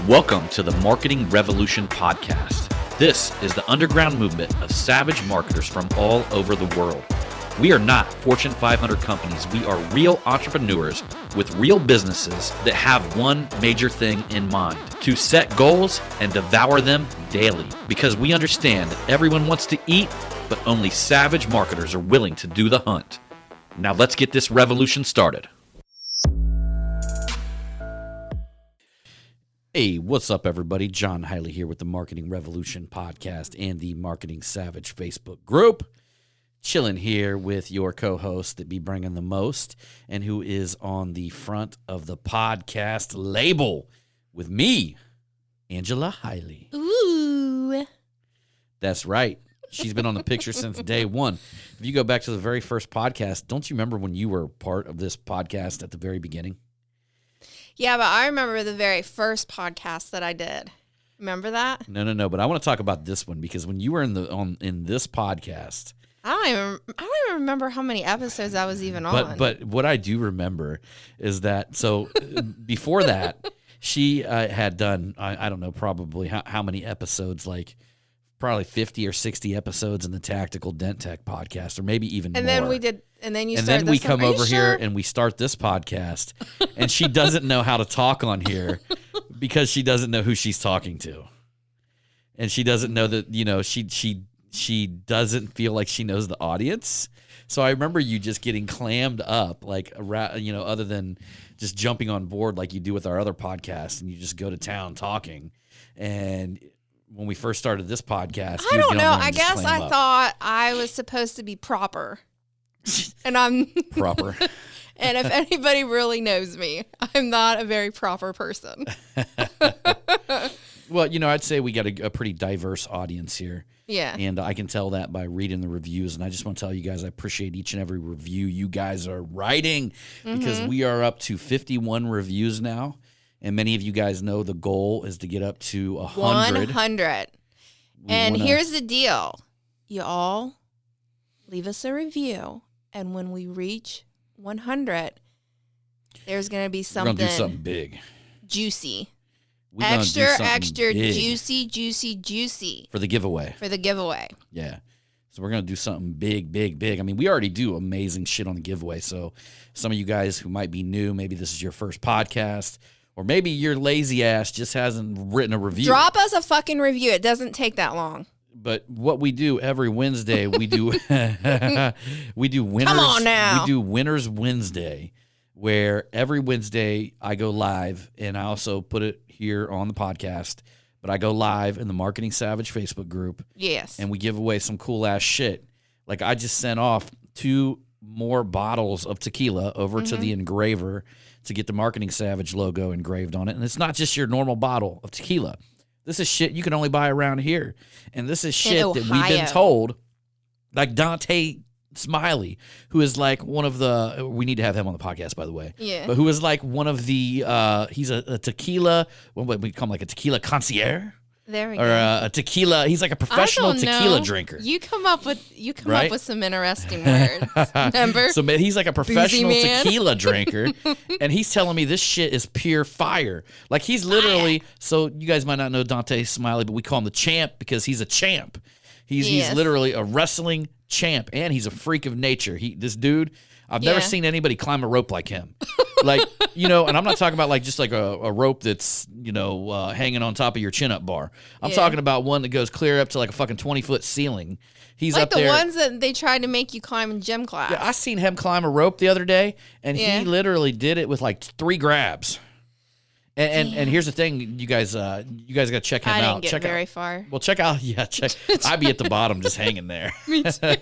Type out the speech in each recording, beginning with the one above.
Welcome to the Marketing Revolution Podcast. This is the underground movement of savage marketers from all over the world. We are not Fortune 500 companies. We are real entrepreneurs with real businesses that have one major thing in mind: to set goals and devour them daily. Because we understand that everyone wants to eat, but only savage marketers are willing to do the hunt. Now let's get this revolution started. Hey, what's up, everybody? John Hiley here with the Marketing Revolution Podcast and the Marketing Savage Facebook group. Chilling here with your co-host that be bringing the most and who is on the front of the podcast label with me, Angela Hiley. Ooh. That's right. She's been on the picture since day one. If you go back to the very first podcast, don't you remember when you were part of this podcast at the very beginning? Yeah, but I remember the very first podcast that I did. Remember that? No. But I want to talk about this one because when you were in this podcast, I don't even remember how many episodes I was even on. But what I do remember is that, so before that, she had done, I don't know, probably how many episodes, like probably 50 or 60 episodes in the Tactical Dent Tech podcast, or maybe even more. And then you and started then we this come one. Are over you here sure? and we start this podcast, and she doesn't know how to talk on here because she doesn't know who she's talking to. And she doesn't know that, you know, she doesn't feel like she knows the audience. So I remember you just getting clammed up, like, you know, other than just jumping on board like you do with our other podcast, and you just go to town talking. And when we first started this podcast, I don't know. I guess I thought I was supposed to be proper. And I'm proper. And if anybody really knows me, I'm not a very proper person. Well, you know, I'd say we got a pretty diverse audience here. Yeah. And I can tell that by reading the reviews. And I just want to tell you guys, I appreciate each and every review you guys are writing, because we are up to 51 reviews now. And many of you guys know the goal is to get up to 100. 100. And here's the deal. You all leave us a review. And when we reach 100, there's going to be something. We're going to do something big. Juicy. Extra big. juicy. For the giveaway. Yeah. So we're going to do something big. I mean, we already do amazing shit on the giveaway. So some of you guys who might be new, maybe this is your first podcast, or maybe your lazy ass just hasn't written a review. Drop us a fucking review. It doesn't take that long. But what we do every Wednesday, we do winners. Come on now. We do Winners Wednesday, where every Wednesday I go live, and I also put it here on the podcast, but I go live in the Marketing Savage Facebook group. Yes. And we give away some cool ass shit. Like, I just sent off 2 more bottles of tequila over to the engraver to get the Marketing Savage logo engraved on it. And it's not just your normal bottle of tequila. This is shit you can only buy around here. And this is shit that we've been told, like Dante Smiley, who is like one of the, we need to have him on the podcast, by the way. Yeah. But who is like one of the, he's a tequila, what we call him, like a tequila concierge? There we go. Or a tequila, he's like a professional tequila drinker. You come up with right? some interesting words. Remember? So he's like a professional tequila drinker, and he's telling me this shit is pure fire. Like, he's literally, so you guys might not know Dante Smiley, but we call him the champ because he's a champ. He's literally a wrestling champ, and he's a freak of nature. This dude, I've never seen anybody climb a rope like him. Like, you know, and I'm not talking about like just like a rope that's, you know, hanging on top of your chin-up bar. I'm talking about one that goes clear up to like a fucking 20-foot ceiling. He's like up there. Like the ones that they tried to make you climb in gym class. Yeah, I seen him climb a rope the other day, and he literally did it with like 3 grabs. And here's the thing, you guys got to check him out. I didn't get very far. Well, check. I'd be at the bottom just hanging there. Me too.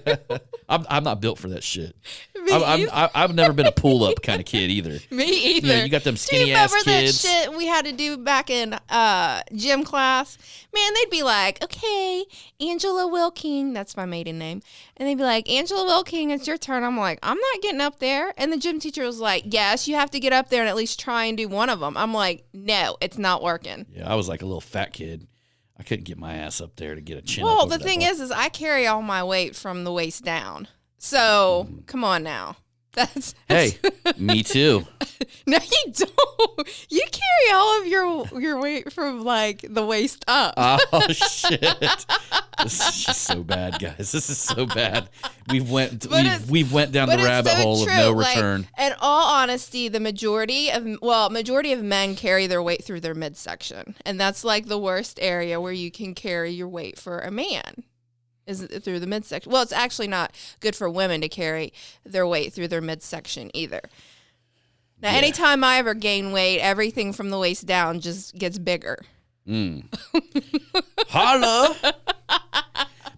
I'm not built for that shit. I've never been a pull up kind of kid either. Me either. You know, you got them skinny ass kids. Do you remember that shit we had to do back in gym class? Man, they'd be like, okay, Angela Wilking, that's my maiden name. And they'd be like, Angela Wilking, it's your turn. I'm like, I'm not getting up there. And the gym teacher was like, yes, you have to get up there and at least try and do one of them. I'm like, no, it's not working. Yeah, I was like a little fat kid. I couldn't get my ass up there to get a chin. Well, the thing is I carry all my weight from the waist down. So, come on now. Hey, me too. No, you don't. You carry all of your weight from like the waist up. Oh shit! This is just so bad, guys. This is so bad. We went down the rabbit hole of no return. Like, in all honesty, the majority of men carry their weight through their midsection, and that's like the worst area where you can carry your weight for a man. Is through the midsection. Well, it's actually not good for women to carry their weight through their midsection either. Now, anytime I ever gain weight, everything from the waist down just gets bigger. Holla!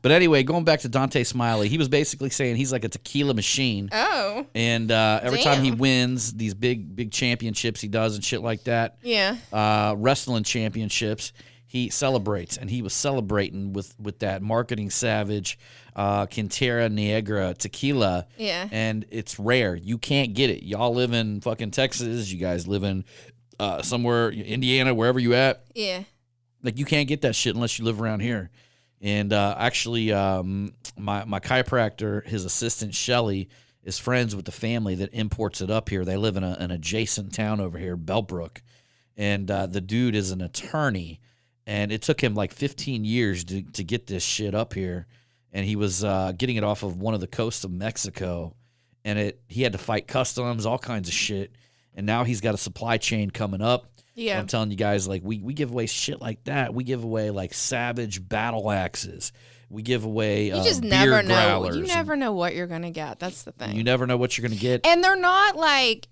But anyway, going back to Dante Smiley, he was basically saying he's like a tequila machine. Oh. And every time he wins these big championships he does and shit like that. Yeah. Wrestling championships. He celebrates, and he was celebrating with that marketing savage Quintera Negra tequila. Yeah. And it's rare. You can't get it. Y'all live in fucking Texas. You guys live in somewhere, Indiana, wherever you at. Yeah. Like, you can't get that shit unless you live around here. And actually, my chiropractor, his assistant, Shelly, is friends with the family that imports it up here. They live in an adjacent town over here, Bellbrook. And the dude is an attorney. And it took him like 15 years to get this shit up here. And he was getting it off of one of the coasts of Mexico. And he had to fight customs, all kinds of shit. And now he's got a supply chain coming up. Yeah. I'm telling you guys, like, we give away shit like that. We give away, like, savage battle axes. We give away you just beer never know. growlers. You never know what you're going to get. That's the thing. You never know what you're going to get. And they're not like,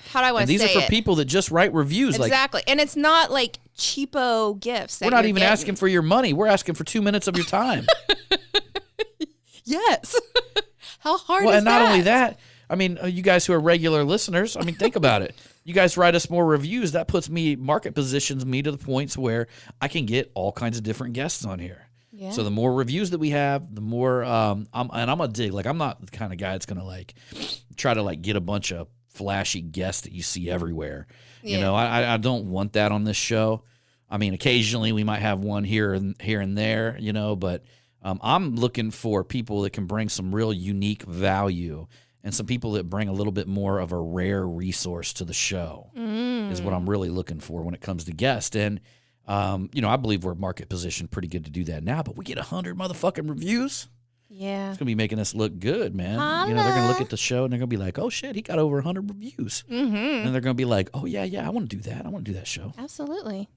how do I want to say it? These are for people that just write reviews. Exactly. And it's not like cheapo gifts. We're not even asking for your money. We're asking for 2 minutes of your time. Yes. How hard is that? Well, and not only that, I mean, you guys who are regular listeners, I mean, think about it. You guys write us more reviews. That puts positions me to the points where I can get all kinds of different guests on here. Yeah. So the more reviews that we have, the more I'm gonna dig. Like, I'm not the kind of guy that's gonna like try to like get a bunch of flashy guests that you see everywhere. Yeah. You know, I don't want that on this show. I mean, occasionally we might have one here and there, you know, but I'm looking for people that can bring some real unique value and some people that bring a little bit more of a rare resource to the show is what I'm really looking for when it comes to guests. And, you know, I believe we're market positioned pretty good to do that now, but we get 100 motherfucking reviews. Yeah. It's going to be making us look good, man. You know, they're going to look at the show and they're going to be like, oh, shit, he got over 100 reviews. Mm-hmm. And they're going to be like, oh, yeah, I want to do that. I want to do that show. Absolutely.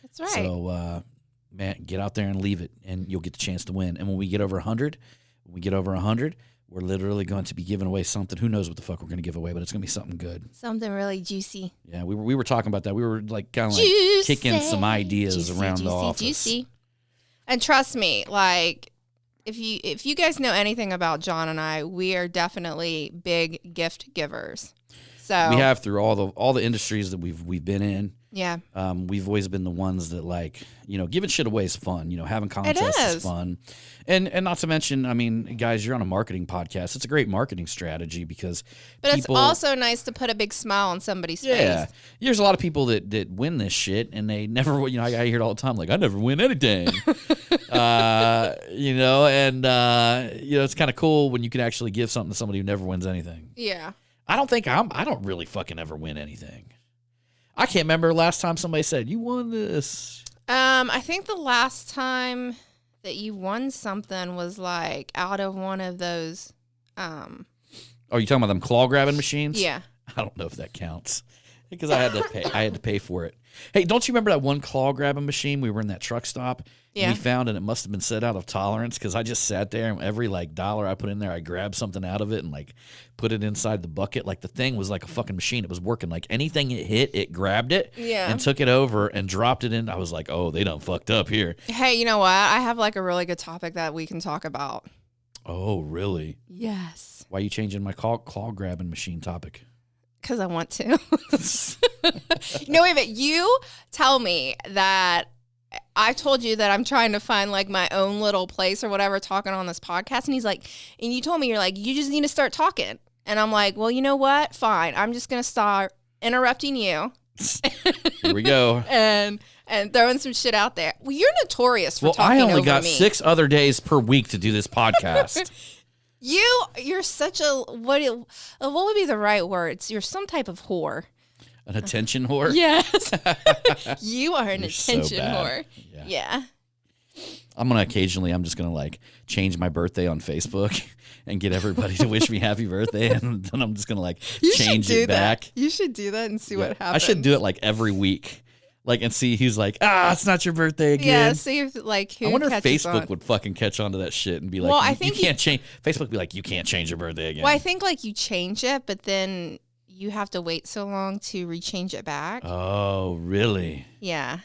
That's right. So, man, get out there and leave it, and you'll get the chance to win. And when we get over 100, we're literally going to be giving away something. Who knows what the fuck we're going to give away, but it's going to be something good. Something really juicy. Yeah, we were talking about that. We were like kind of like kicking some ideas around the office. Juicy. And trust me, like if you guys know anything about John and I, we are definitely big gift givers. So we have through all the industries that we've been in. Yeah. We've always been the ones that, like, you know, giving shit away is fun. You know, having contests is fun. And not to mention, I mean, guys, you're on a marketing podcast. It's a great marketing strategy because it's also nice to put a big smile on somebody's face. Yeah. There's a lot of people that win this shit and they never, you know, I hear it all the time, like, I never win anything. You know, and, you know, it's kind of cool when you can actually give something to somebody who never wins anything. Yeah. I don't really fucking ever win anything. I can't remember last time somebody said, you won this. I think the last time that you won something was like out of one of those. Are you talking about them claw grabbing machines? Yeah. I don't know if that counts because I had to pay for it. Hey, don't you remember that one claw grabbing machine? We were in that truck stop. Yeah. We found, and it must have been set out of tolerance because I just sat there and every like dollar I put in there, I grabbed something out of it and like put it inside the bucket. Like the thing was like a fucking machine. It was working. Like anything it hit, it grabbed it and took it over and dropped it in. I was like, oh, they done fucked up here. Hey, you know what? I have like a really good topic that we can talk about. Oh, really? Yes. Why are you changing my claw grabbing machine topic? Because I want to. No, wait, but you tell me that I told you that I'm trying to find like my own little place or whatever talking on this podcast. And he's like, and you told me, you're like, you just need to start talking. And I'm like, well, you know what? Fine. I'm just going to start interrupting you. Here we go. and throwing some shit out there. Well, you're notorious for talking over me. I only got 6 other days per week to do this podcast. You're such a what would be the right words? You're some type of whore. An attention whore? Yes. You are an You're attention so bad. whore. Yeah. I'm just gonna like change my birthday on Facebook and get everybody to wish me happy birthday, and then I'm just gonna like change it back. You should do that and see what happens. I should do it like every week, like and see who's like, it's not your birthday again. Yeah, see if like who. I wonder if catches Facebook on. would fucking catch on to that shit and be like, Well, I you think can't change. Facebook would be like, you can't change your birthday again. Well, I think like you change it, but then you have to wait so long to rechange it back. Oh, really? Yeah.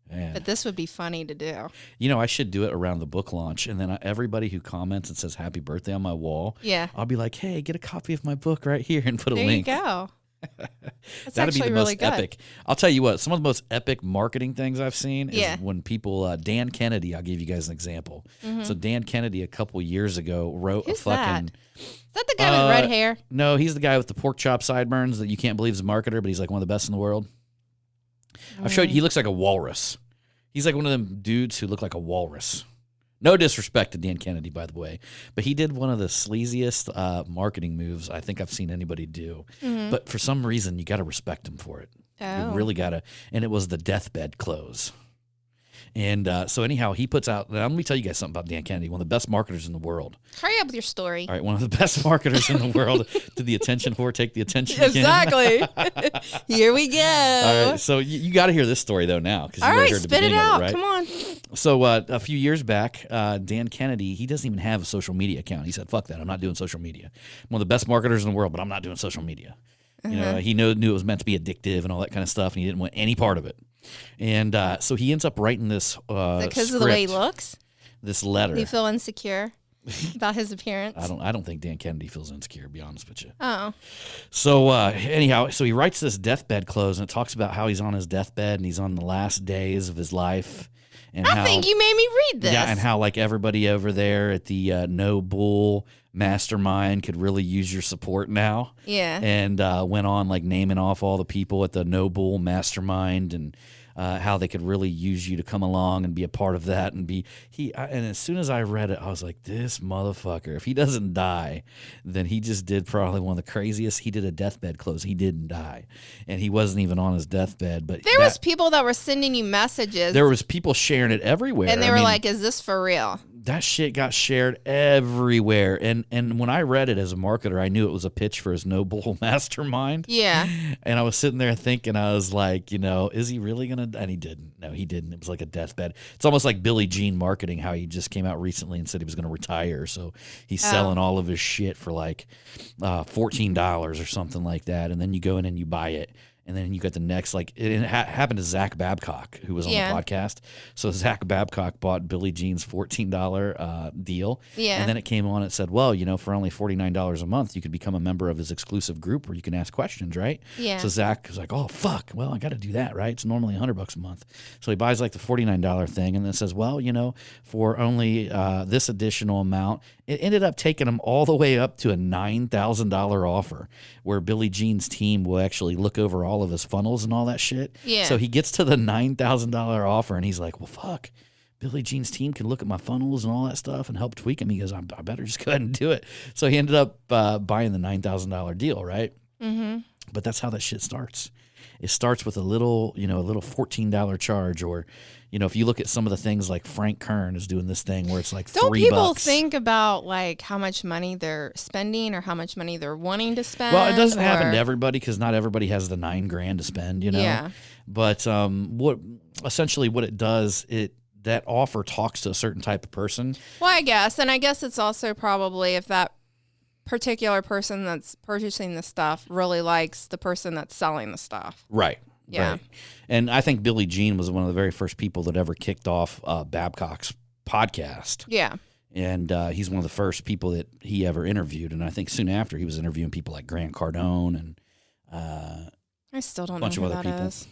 Man. But this would be funny to do. You know, I should do it around the book launch, and then everybody who comments and says happy birthday on my wall, Yeah. I'll be like, hey, get a copy of my book right here and put a There link. you go. That's That'd be actually the really most good. epic. I'll tell you what, some of the most epic marketing things I've seen is Yeah. when people, Dan Kennedy, I'll give you guys an example. So Dan Kennedy a couple years ago wrote Who's a fucking... Is that the guy with red hair? No, he's the guy with the pork chop sideburns that you can't believe is a marketer, but he's like one of the best in the world. I've showed you, he looks like a walrus. He's like one of them dudes who look like a walrus. No disrespect to Dan Kennedy, by the way, but he did one of the sleaziest marketing moves I think I've seen anybody do. But for some reason, you got to respect him for it. Oh. You really got to. And it was the deathbed close. And so anyhow, he puts out, let me tell you guys something about Dan Kennedy, one of the best marketers in the world. Hurry up with your story. All right, one of the best marketers in the world. Did the attention whore take the attention again? Exactly. Here we go. All right, so you got to hear this story, though, now. All right, heard the spit it beginning of out. right? Come on. So a few years back, Dan Kennedy, he doesn't even have a social media account. He said, fuck that, I'm not doing social media. I'm one of the best marketers in the world, but I'm not doing social media. You know, he knew it was meant to be addictive and all that kind of stuff, and he didn't want any part of it. And so he ends up writing this Because of the way he looks? this letter. Do you feel insecure about his appearance? I don't think Dan Kennedy feels insecure, to be honest with you. Oh. So anyhow, so he writes this deathbed close, and it talks about how he's on his deathbed and he's on the last days of his life. And I think you made me read this. Yeah, and how like everybody over there at the No Bull Mastermind could really use your support now. Yeah. And went on like naming off all the people at the No Bull Mastermind and how they could really use you to come along and be a part of that and and as soon as I read it, I was like, this motherfucker, if he doesn't die, then he just did probably one of the craziest. He did a deathbed close. He didn't die, and he wasn't even on his deathbed. But there was people that were sending you messages. There was people sharing it everywhere, and they were like, "Is this for real?" That shit got shared everywhere, and when I read it as a marketer, I knew it was a pitch for his No Bull Mastermind. Yeah. And I was sitting there thinking, I was like, is he really gonna? And he didn't. No, he didn't. It was like a deathbed. It's almost like Billie Jean marketing, how he just came out recently and said he was gonna retire, so he's selling all of his shit for like $14 or something like that, and then you go in and you buy it. And then you got the next, like, it happened to Zach Babcock, who was on the podcast. So Zach Babcock bought Billie Jean's $14 deal. Yeah. And then it came on and said, well, for only $49 a month, you could become a member of his exclusive group where you can ask questions, right? Yeah. So Zach was like, oh, fuck. Well, I got to do that, right? It's normally $100 a month. So he buys like the $49 thing and then says, well, for only this additional amount, it ended up taking him all the way up to a $9,000 offer where Billie Jean's team will actually look over all of his funnels and all that shit. Yeah. So he gets to the $9,000 offer and he's like, well, fuck. Billie Jean's team can look at my funnels and all that stuff and help tweak them. He goes, I better just go ahead and do it. So he ended up buying the $9,000 deal, right? Mm-hmm. But that's how that shit starts. It starts with a little $14 charge, or, if you look at some of the things like Frank Kern is doing this thing where it's like Don't $3. people think about like how much money they're spending or how much money they're wanting to spend? Well, it doesn't happen to everybody because not everybody has the $9,000 to spend, Yeah. But what it does, that offer talks to a certain type of person. Well, I guess it's also probably if that particular person that's purchasing the stuff really likes the person that's selling the stuff. Right. Yeah. Right. And I think Billie Jean was one of the very first people that ever kicked off Babcock's podcast. Yeah. And he's one of the first people that he ever interviewed. And I think soon after he was interviewing people like Grant Cardone and I still don't bunch know of who other that people. is.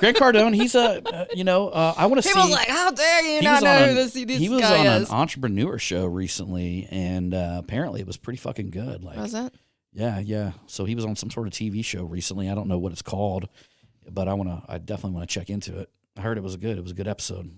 Grant Cardone, he's I want to see. People like, how dare you not know who this guy is? He was on an entrepreneur show recently, and apparently it was pretty fucking good. Like, was it? Yeah. So he was on some sort of TV show recently. I don't know what it's called, but I definitely want to check into it. I heard it was a good episode.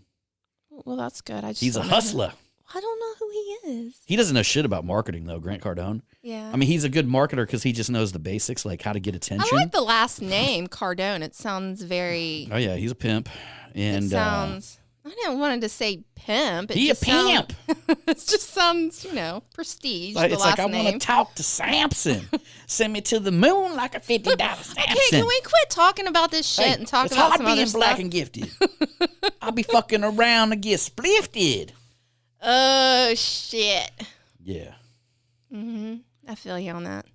Well, that's good. He's a hustler. I don't know who he he is. He doesn't know shit about marketing, though, Grant Cardone. Yeah. I mean, he's a good marketer because he just knows the basics, like how to get attention. I like the last name, Cardone. It sounds very... Oh, yeah, he's a pimp. And it sounds... I didn't want to say pimp. He a pimp. It just sounds, prestige. It's like, I want to talk to Samson. Send me to the moon like a $50 Samson. Okay, can we quit talking about this shit and talk about some other It's hard being black and gifted. I'll be fucking around to get splifted. Oh, shit. Yeah. I feel you on that.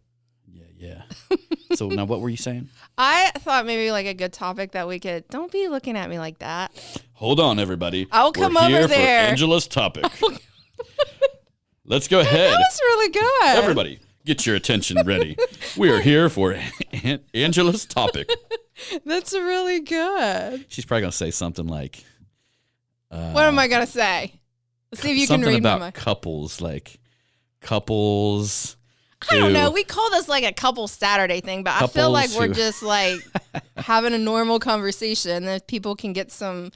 Yeah. So now what were you saying? I thought maybe like a good topic that we could... Don't be looking at me like that. Hold on, everybody. I'll come over here there. For Angela's topic. Let's go ahead. That was really good. Everybody, get your attention ready. We are here for Angela's topic. That's really good. She's probably going to say something like... what am I going to say? Let's see if you can read something about my mind. couples, like couples... I don't know. We call this like a couple Saturday thing, but I feel like we're just like having a normal conversation. If people can get some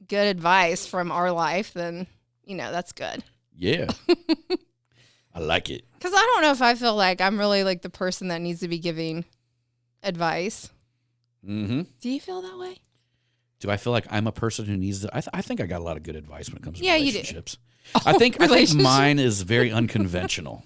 good advice from our life, then, that's good. Yeah. I like it. Because I don't know if I feel like I'm really like the person that needs to be giving advice. Mm-hmm. Do you feel that way? Do I feel like I'm a person who needs to... I think I got a lot of good advice when it comes to relationships. You do. I think mine is very unconventional.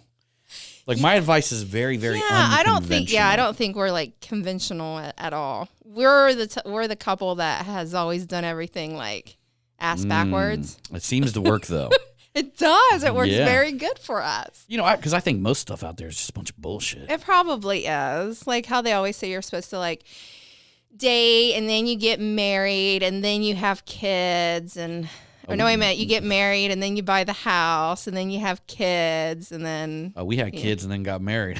Like my advice is very, very unconventional. I don't think we're like conventional at all. We're the couple that has always done everything like ass backwards. It seems to work though. It does. It works very good for us. Because I think most stuff out there is just a bunch of bullshit. It probably is. Like how they always say you're supposed to like date and then you get married and then you have kids and... you get married and then you buy the house and then you have kids and then... we had kids and then got married.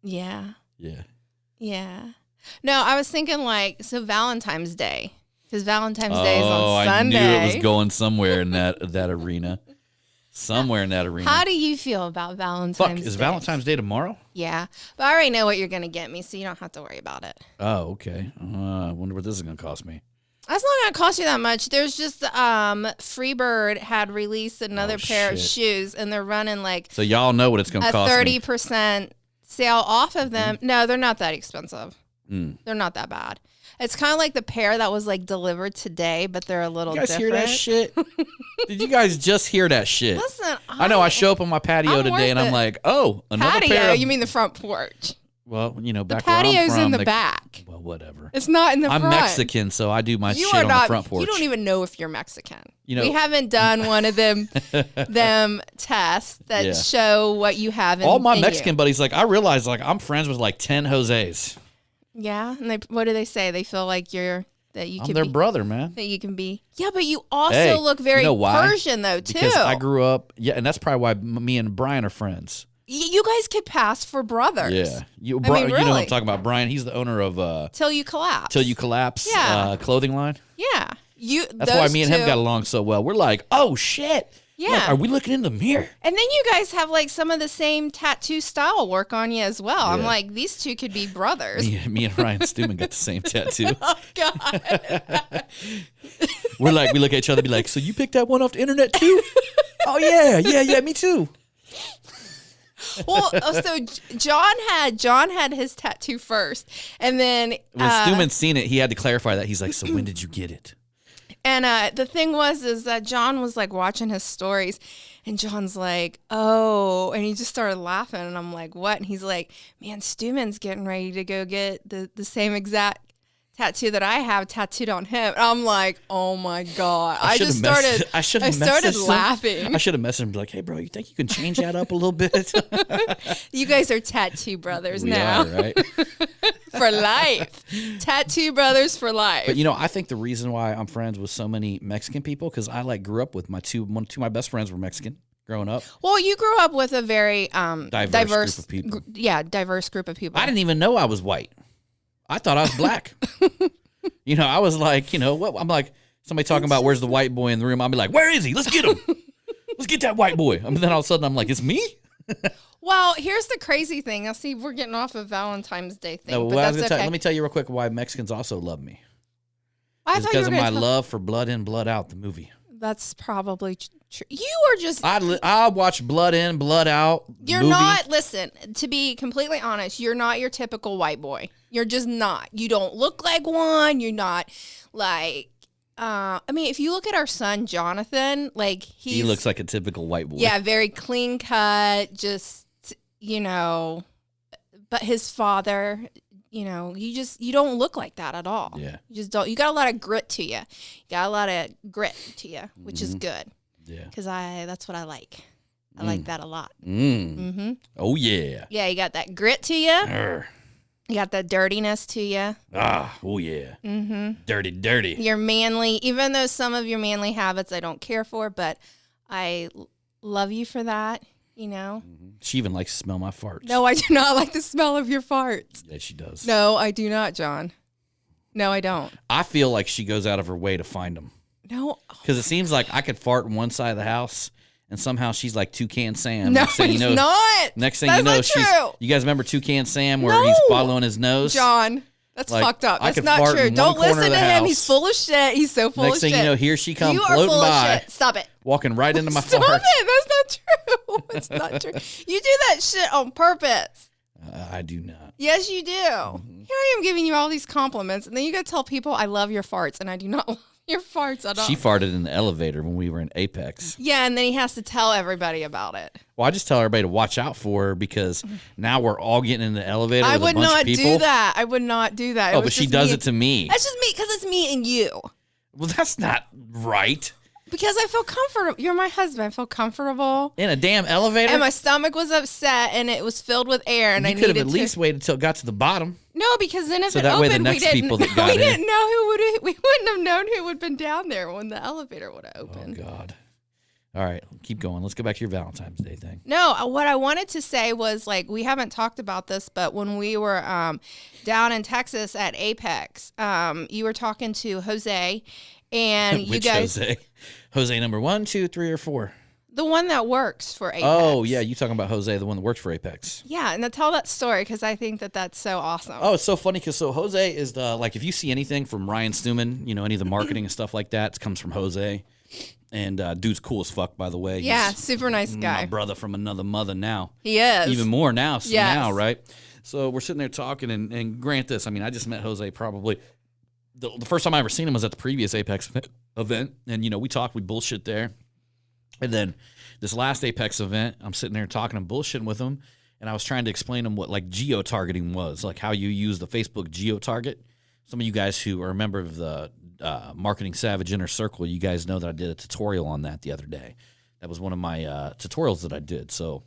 Yeah. Yeah. Yeah. No, I was thinking Valentine's Day. Because Valentine's Day is on Sunday. I knew it was going somewhere in that arena. Somewhere in that arena. How do you feel about Valentine's Day? Is Valentine's Day tomorrow? Yeah. But I already know what you're going to get me, so you don't have to worry about it. Oh, okay. I wonder what this is going to cost me. That's not going to cost you that much. There's just Freebird had released another pair of shoes, and they're running So y'all know what it's going to cost me. 30% sale off of them. No, they're not that expensive. They're not that bad. It's kind of like the pair that was delivered today, but they're a little different. You guys hear that shit? Did you guys just hear that shit? Listen, I know. I show up on my patio today, and I'm like, oh, another patio? pair of... You mean the front porch? Well, back the where I'm patio's from, in the back. Well, whatever. It's not in the front. I'm Mexican, so I do my shit on the front porch. You don't even know if you're Mexican. We haven't done one of them tests that show what you have in all my Mexican buddies, I realize, I'm friends with 10 Jose's. Yeah, and what do they say? They feel like I'm their brother, man. That you can be. Yeah, but you also look very Persian, though, too. Because I grew up, and that's probably why me and Brian are friends. You guys could pass for brothers. Yeah. You know really. what I'm talking about. Brian, he's the owner of... Till You Collapse. Till You Collapse clothing line. Yeah. That's why me and him got along so well. We're like, oh, shit. Yeah. Are we looking in the mirror? And then you guys have some of the same tattoo style work on you as well. Yeah. I'm like, these two could be brothers. Me and Ryan Stewman got the same tattoo. Oh, God. we look at each other and be like, so you picked that one off the internet too? Oh, yeah, me too. Well, so John had his tattoo first, and then when Stewman seen it, he had to clarify that. He's like, "So when did you get it?" And the thing is that John was watching his stories, and John's like, "Oh," and he just started laughing, and I'm like, "What?" And he's like, "Man, Stewman's getting ready to go get the same exact tattoo that I have tattooed on him." And I'm like, oh my God. I started laughing. I should have messaged him and be like, hey bro, you think you can change that up a little bit? You guys are tattoo brothers now. We are, right? For life. Tattoo brothers for life. But I think the reason why I'm friends with so many Mexican people, because I grew up with two of my best friends were Mexican growing up. Well, you grew up with a very diverse group of people. Diverse group of people. I didn't even know I was white. I thought I was black. I was like, what? I'm like, somebody talking about where's the white boy in the room. I'll be like, where is he? Let's get him. Let's get that white boy. And then all of a sudden I'm like, it's me? Well, here's the crazy thing. I'll see, we're getting off of Valentine's Day thing. No, but that's okay. Let me tell you real quick why Mexicans also love me. I It's because of my love for Blood In, Blood Out, the movie. That's probably true. You are just. I watch Blood In, Blood Out. You're movie. not. Listen, to be completely honest, you're not your typical white boy. You're just not. You don't look like one. You're not like. I mean, if you look at our son Jonathan, like he looks like a typical white boy. Yeah, very clean cut. Just but his father. You don't look like that at all. Yeah. You just don't. You got a lot of grit to you. You got a lot of grit to you, which is good. Yeah. Because that's what I like. I like that a lot. Mm-hmm. Oh, yeah. Yeah, you got that grit to you. Arr. You got that dirtiness to you. Oh, yeah. Mm-hmm. Dirty. You're manly, even though some of your manly habits I don't care for, but I love you for that. She even likes to smell my farts. No, I do not like the smell of your farts. Yeah, she does. No, I do not, John. No, I don't. I feel like she goes out of her way to find them. No. Because it seems like I could fart in one side of the house, and somehow she's like Toucan Sam. No, he's not. Next thing That's you know, not true. You guys remember Toucan Sam where No. he's following his nose? John, that's Like, fucked up. I That's could not fart true. in one Don't corner listen of to the him. house. He's full of shit. He's so full Next of thing shit. you know, here she comes You are floating full by, of shit. Stop it. walking right into my Stop fart. it. That's not true. It's not true. You do that shit on purpose. I do not. Yes, you do. Mm-hmm. Here I am giving you all these compliments, and then you go tell people I love your farts, and I do not love your farts at all. She farted in the elevator when we were in Apex. Yeah, and then he has to tell everybody about it. Well, I just tell everybody to watch out for her because now we're all getting in the elevator I with would a bunch not of people. do that. I would not do that. Oh, but she does it to me. That's just me because it's me and you. Well, that's not right. Because I feel comfortable. You're my husband. I feel comfortable. In a damn elevator? And my stomach was upset, and it was filled with air, and you I could needed have at least waited until it got to the bottom. No, because then if So it that way the opened, next we didn't. people that got we in- didn't know who would. We wouldn't have known who would have been down there when the elevator would have opened. Oh, God. All right, keep going. Let's go back to your Valentine's Day thing. No, what I wanted to say was, like, we haven't talked about this, but when we were down in Texas at Apex, you were talking to Jose, and you Which guys, Jose? Jose number 1, 2, 3, or 4? the one that works for Apex. Oh, yeah, you talking about Jose, the one that works for Apex. Yeah, and tell that story because I think that's so awesome. Oh, it's so funny because Jose is the, like, if you see anything from Ryan Stewman, any of the marketing and stuff like that, it comes from Jose. And dude's cool as fuck, by the way. Yeah, He's super nice guy. my brother from another mother now. He is. Even more now, Yes. right? So we're sitting there talking, and grant this, I mean, I just met Jose probably, the first time I ever seen him was at the previous Apex event. And, we talked, we bullshit there. And then this last Apex event, I'm sitting there talking and bullshitting with him, and I was trying to explain to him what, like, geo-targeting was, like how you use the Facebook geo-target. Some of you guys who are a member of the Marketing Savage Inner Circle, you guys know that I did a tutorial on that the other day. That was one of my tutorials that I did. So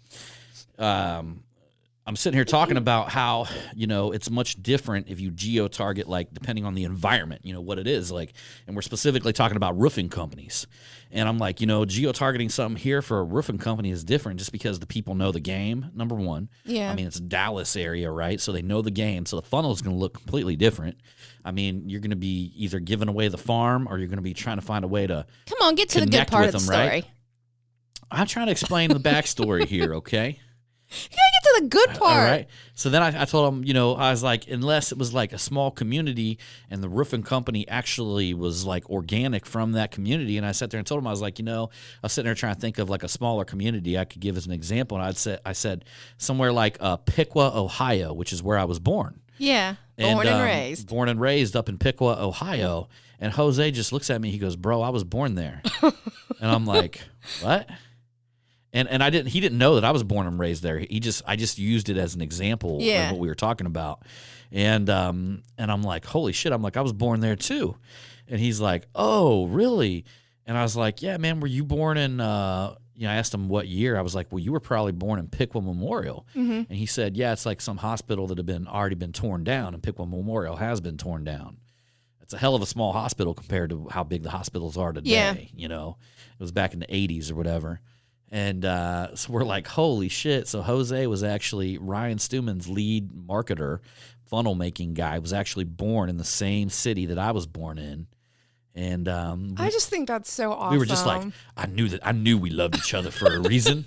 I'm sitting here talking about how, it's much different if you geo-target, like, depending on the environment, what it is. Like, and we're specifically talking about roofing companies. And I'm like, geo-targeting something here for a roofing company is different just because the people know the game, number one. Yeah. I mean, it's a Dallas area, right? So they know the game. So the funnel is going to look completely different. I mean, you're going to be either giving away the farm or you're going to be trying to find a way to Come on, get to the good connect part with of the them, story. right? I'm trying to explain the backstory here, okay? You gotta get to the good part. All right. So then I told him, I was like, unless it was like a small community and the roofing company actually was like organic from that community. And I sat there and told him, I was like, I was sitting there trying to think of like a smaller community I could give as an example. And I said somewhere like Piqua, Ohio, which is where I was born. Yeah, born and raised. Born and raised up in Piqua, Ohio. And Jose just looks at me. He goes, bro, I was born there. And I'm like, what? And he didn't know that I was born and raised there. I just used it as an example of what we were talking about. And I'm like, holy shit. I'm like, I was born there too. And he's like, oh, really? And I was like, yeah, man, were you born in, I asked him what year. I was like, well, you were probably born in Piqua Memorial. Mm-hmm. And he said, yeah, it's like some hospital that had already been torn down, and Piqua Memorial has been torn down. It's a hell of a small hospital compared to how big the hospitals are today. Yeah. It was back in the 80s or whatever. And so we're like, holy shit. So Jose was actually Ryan Stewman's lead marketer, funnel making guy, was actually born in the same city that I was born in. And I just think that's so awesome. We were just like, I knew we loved each other for a reason.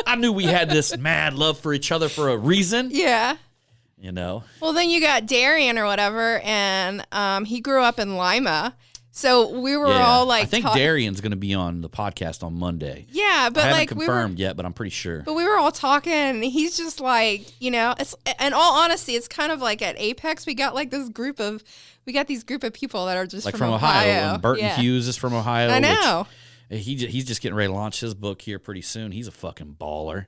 I knew we had this mad love for each other for a reason. Yeah. Well, then you got Darian or whatever, and he grew up in Lima. So we were all like, I think Darian's going to be on the podcast on Monday. Yeah, but I haven't like confirmed yet, but I'm pretty sure. But we were all talking, and he's just like, it's, in all honesty, it's kind of like at Apex, we got these group of people that are just like from Ohio. And Burton Hughes is from Ohio. I know. He's just getting ready to launch his book here pretty soon. He's a fucking baller.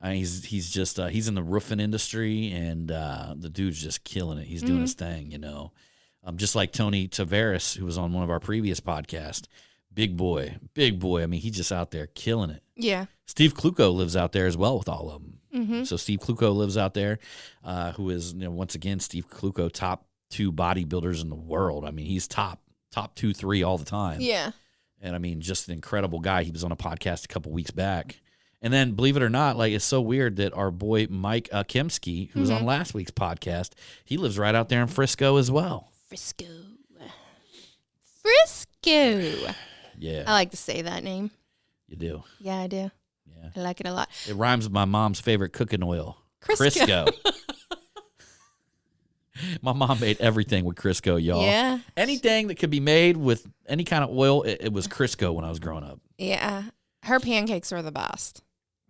He's just he's in the roofing industry, and the dude's just killing it. He's doing his thing, just like Tony Tavares, who was on one of our previous podcasts. Big boy. I mean, he's just out there killing it. Yeah. Steve Kluko lives out there as well with all of them. Mm-hmm. So Steve Kluko lives out there, who is, once again, Steve Kluko, top 2 bodybuilders in the world. I mean, he's top 2, 3 all the time. Yeah. And I mean, just an incredible guy. He was on a podcast a couple weeks back. And then, believe it or not, it's so weird that our boy Mike Kemsky, who was on last week's podcast, he lives right out there in Frisco as well. Frisco. Yeah. I like to say that name. You do. Yeah, I do. Yeah. I like it a lot. It rhymes with my mom's favorite cooking oil. Crisco. My mom made everything with Crisco, y'all. Yeah. Anything that could be made with any kind of oil, it was Crisco when I was growing up. Yeah. Her pancakes were the best.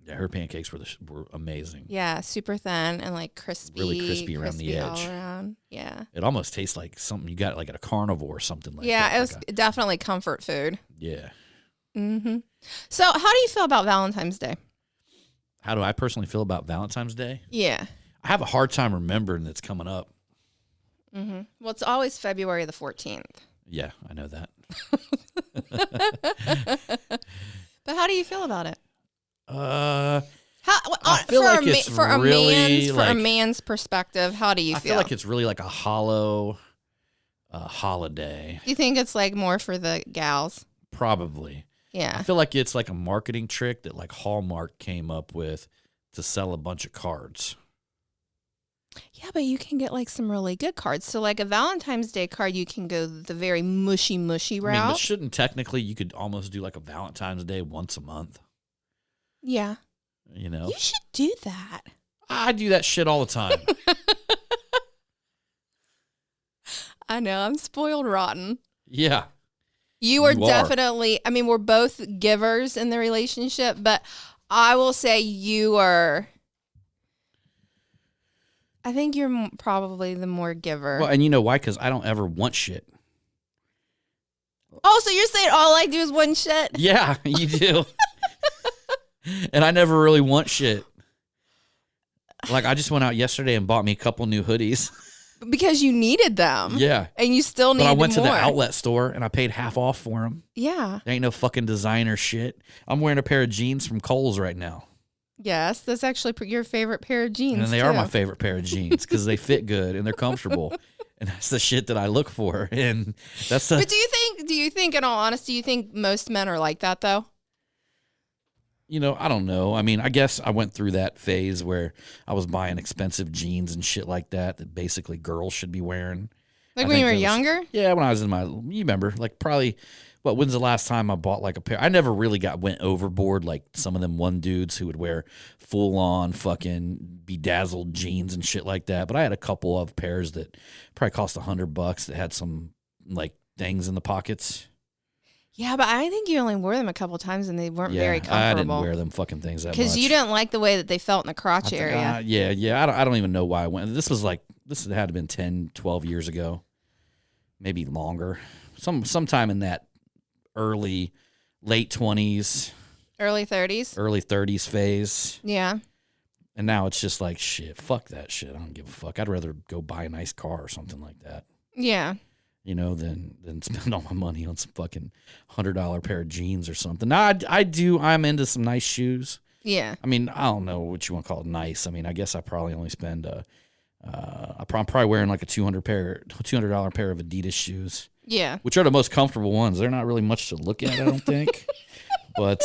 Yeah, her pancakes were amazing. Yeah, super thin and crispy. Really crispy around the edge. All around. Yeah. It almost tastes like something you got at a carnivore or something like that. Yeah, it was definitely comfort food. Yeah. Mm-hmm. So how do you feel about Valentine's Day? How do I personally feel about Valentine's Day? Yeah. I have a hard time remembering that's coming up. Mm-hmm. Well, it's always February the 14th. Yeah, I know that. But how do you feel about it? I feel like it's for a man's perspective, how do you feel? I feel like it's really like a hollow holiday. Do you think it's more for the gals? Probably. Yeah. I feel like it's like a marketing trick that Hallmark came up with to sell a bunch of cards. Yeah, but you can get some really good cards. So a Valentine's Day card, you can go the very mushy route. I mean, but shouldn't technically you could almost do a Valentine's Day once a month? Yeah. You should do that. I do that shit all the time. I know. I'm spoiled rotten. Yeah. You are definitely, we're both givers in the relationship, but I will say you are, I think you're probably the more giver. Well, and you know why? Because I don't ever want shit. Oh, so you're saying all I do is one shit? Yeah, you do. And I never really want shit. I just went out yesterday and bought me a couple new hoodies. Because you needed them. Yeah. And you still need more. But I went to the outlet store and I paid half off for them. Yeah. There ain't no fucking designer shit. I'm wearing a pair of jeans from Kohl's right now. Yes, that's actually your favorite pair of jeans. And they are my favorite pair of jeans because they fit good and they're comfortable. And that's the shit that I look for. And that's the. But do you think, in all honesty, you think most men are like that though? I don't know. I guess I went through that phase where I was buying expensive jeans and shit like that basically girls should be wearing. When you were younger? Yeah, when I was in you remember, probably, when's the last time I bought a pair? I never really went overboard like some of them one dudes who would wear full on fucking bedazzled jeans and shit like that. But I had a couple of pairs that probably cost $100 that had some things in the pockets. Yeah, but I think you only wore them a couple times and they weren't very comfortable. I didn't wear them fucking things that much. Because you didn't like the way that they felt in the crotch area. Yeah. I don't even know why I went. This had to have been 10, 12 years ago. Maybe longer. Sometime in that late 20s. Early 30s. Early 30s phase. Yeah. And now it's just shit, fuck that shit. I don't give a fuck. I'd rather go buy a nice car or something like that. Yeah. Than spend all my money on some fucking $100 pair of jeans or something. Now, I'm into some nice shoes. Yeah. I don't know what you want to call it nice. I guess I probably only spend, I'm probably wearing a $200 pair of Adidas shoes. Yeah. Which are the most comfortable ones. They're not really much to look at, I don't think. But,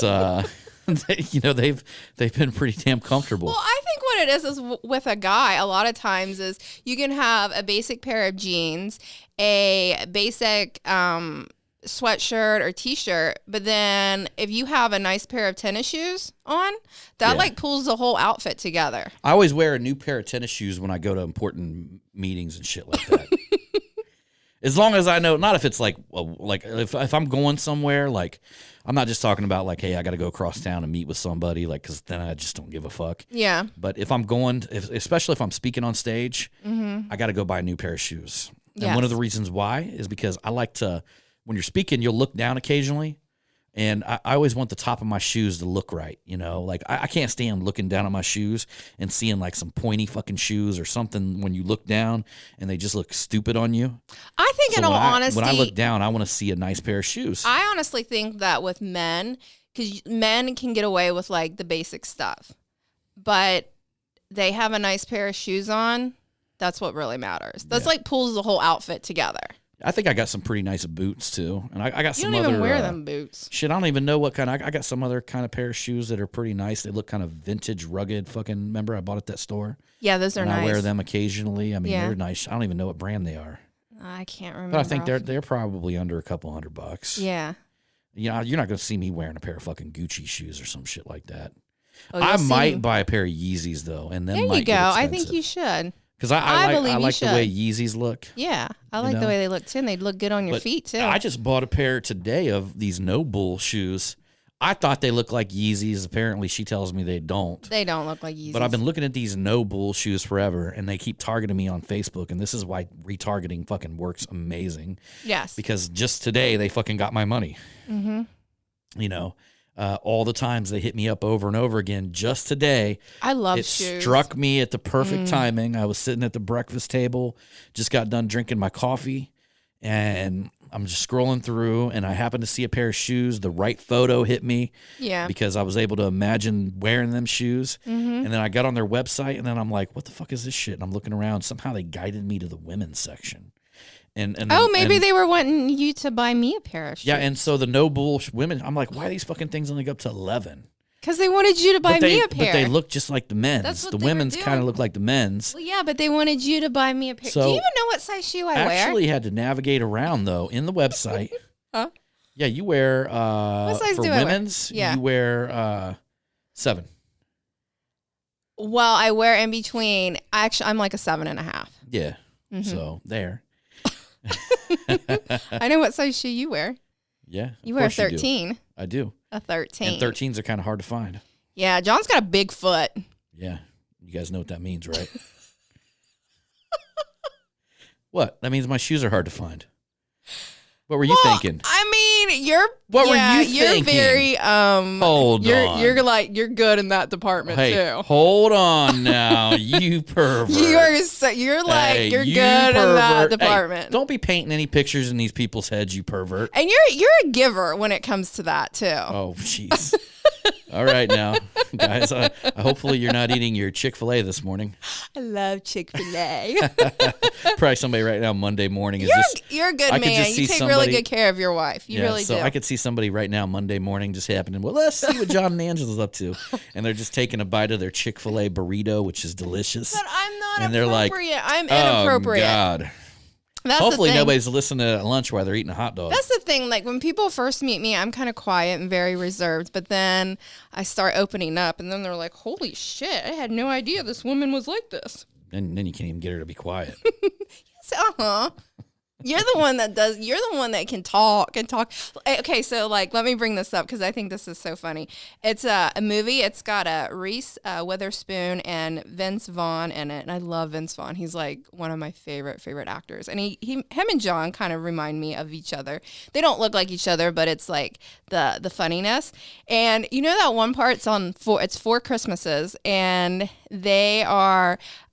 they've been pretty damn comfortable. Well, I think what it is with a guy, a lot of times is you can have a basic pair of jeans, a basic sweatshirt or t-shirt, but then if you have a nice pair of tennis shoes on, that pulls the whole outfit together. I always wear a new pair of tennis shoes when I go to important meetings and shit like that. As long as I know, not if it's like if I'm going somewhere, like I'm not just talking about like, hey, I got to go across town and meet with somebody, like, because then I just don't give a fuck. Yeah. But if I'm going, especially if I'm speaking on stage, I got to go buy a new pair of shoes. And one of the reasons why is because I like to, when you're speaking, you'll look down occasionally. And I always want the top of my shoes to look right, you know? Like, I can't stand looking down at my shoes and seeing, like, some pointy fucking shoes or something when you look down and they just look stupid on you. I think, in all honesty... When I look down, I want to see a nice pair of shoes. I honestly think that with men, because men can get away with, like, the basic stuff. But they have a nice pair of shoes on, that's what really matters. That's, like, pulls the whole outfit together. I think I got some pretty nice boots too, and I got some other. You don't even wear them boots. Shit, I don't even know what kind. I got some other kind of pair of shoes that are pretty nice. They look kind of vintage, rugged. Fucking remember I bought at that store. Yeah, those are nice. I wear them occasionally. I mean, they're nice. I don't even know what brand they are. I can't remember. But I think they're probably under a couple $100. Yeah. You know, you're not gonna see me wearing a pair of fucking Gucci shoes or some shit like that. Oh, I might buy a pair of Yeezys though, and then there you go. I think you should. Because I like the way Yeezys look. Yeah, I like the way they look too. And they'd look good on your feet too. I just bought a pair today of these No Bull shoes. I thought they looked like Yeezys. Apparently, she tells me they don't. They don't look like Yeezys. But I've been looking at these No Bull shoes forever, and they keep targeting me on Facebook. And this is why retargeting fucking works amazing. Yes. Because just today, they fucking got my money. Mm-hmm. You know. All the times they hit me up over and over again. Just today, I love it shoes. Struck me at the perfect timing. I was sitting at the breakfast table, just got done drinking my coffee, and I'm just scrolling through, and I happened to see a pair of shoes. The right photo hit me, because I was able to imagine wearing them shoes. And then I got on their website, and then I'm like, "What the fuck is this shit?" And I'm looking around. Somehow they guided me to the women's section. Maybe they were wanting you to buy me a pair of shoes. Yeah, and so the No Bull women, I'm like, why are these fucking things only go up to 11? Because they wanted you to buy me a pair. But they look just like the men's. The women's kind of look like the men's. Well, yeah, but they wanted you to buy me a pair. Do you even know what size shoe I wear? I actually had to navigate around, though, in the website. Huh? Yeah, you wear, what size for do women's, I wear? Yeah. you wear 7. Well, I wear in between. Actually, I'm like a 7.5. Yeah, so there. I know what size shoe you wear. Yeah. You wear a 13. I do. A 13. And 13s are kind of hard to find. Yeah, John's got a big foot. Yeah. You guys know what that means, right? What? That means my shoes are hard to find. What were you thinking? I mean, you're thinking? very Hold on. You're good in that department too. Hold on now, you pervert. You're good in that department. Hey, don't be painting any pictures in these people's heads, you pervert. And you're a giver when it comes to that too. Oh, jeez. All right now, guys. Hopefully you're not eating your Chick-fil-A this morning. I love Chick-fil-A. Probably somebody right now Monday morning is you're a good man. You take really good care of your wife. You really do. I could see somebody right now Monday morning just happening. Well, let's see what John and Angela's up to, and they're just taking a bite of their Chick-fil-A burrito, which is delicious. But I'm not and appropriate. They're like, I'm inappropriate. Oh God. That's Hopefully nobody's listening at lunch while they're eating a hot dog. That's the thing. Like when people first meet me, I'm kind of quiet and very reserved. But then I start opening up, and then they're like, "Holy shit! I had no idea this woman was like this." And then you can't even get her to be quiet. Yes, You're the one that can talk and talk. Okay, so like, let me bring this up because I think this is so funny. It's a movie. It's got Reese Witherspoon and Vince Vaughn in it, and I love Vince Vaughn. He's like one of my favorite actors, and him and John kind of remind me of each other. They don't look like each other, but it's like the funniness. And you know that one part? It's 4 Christmases, and they're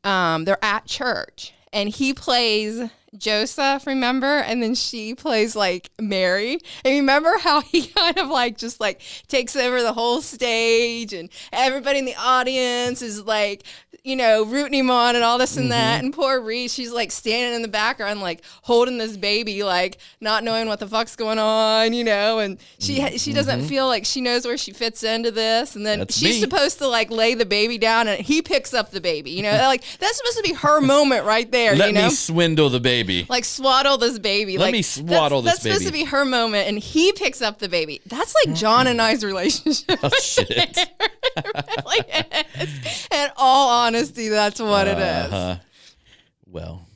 at church, and he plays Joseph, remember? And then she plays like Mary. And remember how he kind of like just like takes over the whole stage, and everybody in the audience is like, you know, rooting him on and all this and that. And poor Reese, she's like standing in the background, like holding this baby, like not knowing what the fuck's going on, you know. And she doesn't feel like she knows where she fits into this. And then she's supposed to like lay the baby down, and he picks up the baby, you know. Like that's supposed to be her moment right there. Let you know? me swindle the baby. Like swaddle this baby. Let me swaddle this baby. That's supposed to be her moment, and he picks up the baby. That's like John and I's relationship. Oh shit! It really is. In all honesty, that's what it is. Well,